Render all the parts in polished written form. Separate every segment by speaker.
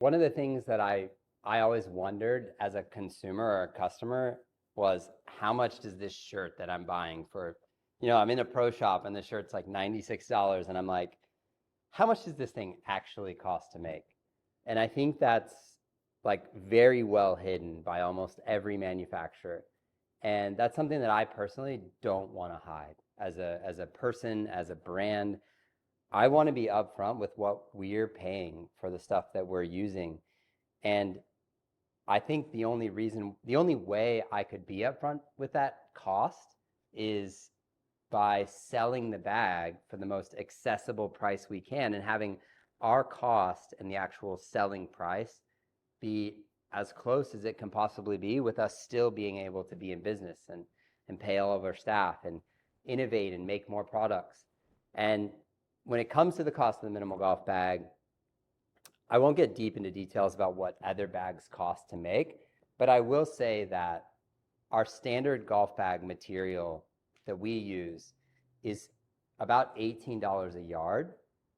Speaker 1: One of the things that I always wondered as a consumer or a customer was how much does this shirt that I'm buying for, I'm in a pro shop and the shirt's like $96 and I'm like, how much does this thing actually cost to make? And I think that's like very well hidden by almost every manufacturer. And that's something that I personally don't want to hide as a person, as a brand. I want to be upfront with what we're paying for the stuff that we're using. And I think the only way I could be upfront with that cost is by selling the bag for the most accessible price we can and having our cost and the actual selling price be as close as it can possibly be with us still being able to be in business and pay all of our staff and innovate and make more products. And when it comes to the cost of the minimal golf bag, I won't get deep into details about what other bags cost to make, but I will say that our standard golf bag material that we use is about $18 a yard.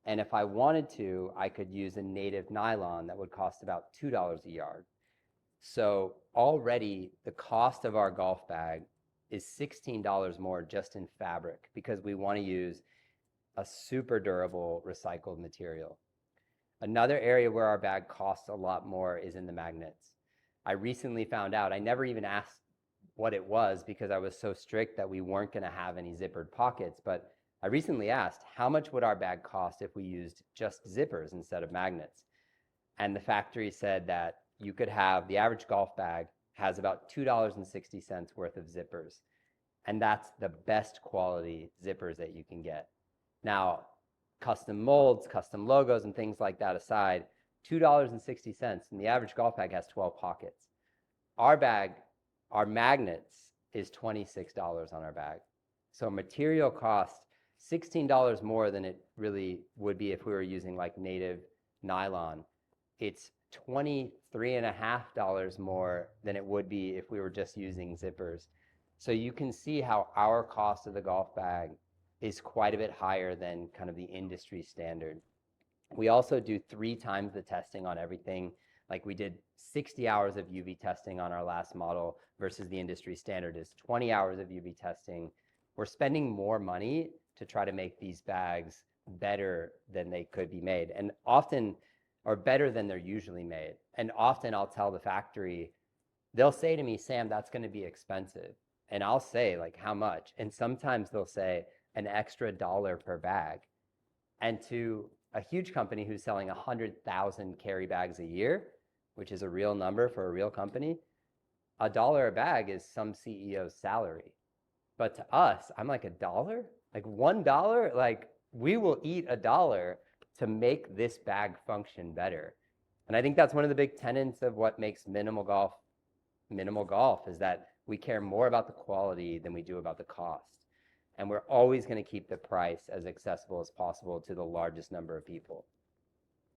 Speaker 1: And if I wanted to, I could use a native nylon that would cost about $2 a yard. So already the cost of our golf bag is $16 more just in fabric because we want to use a super durable recycled material. Another area where our bag costs a lot more is in the magnets. I recently found out, I never even asked what it was because I was so strict that we weren't going to have any zippered pockets, but I recently asked how much would our bag cost if we used just zippers instead of magnets? And the factory said that you could have, the average golf bag has about $2.60 worth of zippers. And that's the best quality zippers that you can get. Now, custom molds, custom logos, and things like that aside, $2.60, and the average golf bag has 12 pockets. Our bag, our magnets, is $26 on our bag. So material cost $16 more than it really would be if we were using like native nylon. It's $23.50 more than it would be if we were just using zippers. So you can see how our cost of the golf bag is quite a bit higher than kind of the industry standard. We also do 3 times the testing on everything. Like we did 60 hours of UV testing on our last model versus the industry standard is 20 hours of UV testing. We're spending more money to try to make these bags better than they could be made, and often, or better than they're usually made. And often I'll tell the factory, they'll say to me, Sam, that's going to be expensive. And I'll say, like, how much? And sometimes they'll say an extra dollar per bag. And to a huge company who's selling 100,000 carry bags a year, which is a real number for a real company, a dollar a bag is some CEO's salary. But to us, I'm like, a dollar? Like $1? Like, we will eat a dollar to make this bag function better. And I think that's one of the big tenets of what makes minimal golf is that we care more about the quality than we do about the cost. And we're always going to keep the price as accessible as possible to the largest number of people.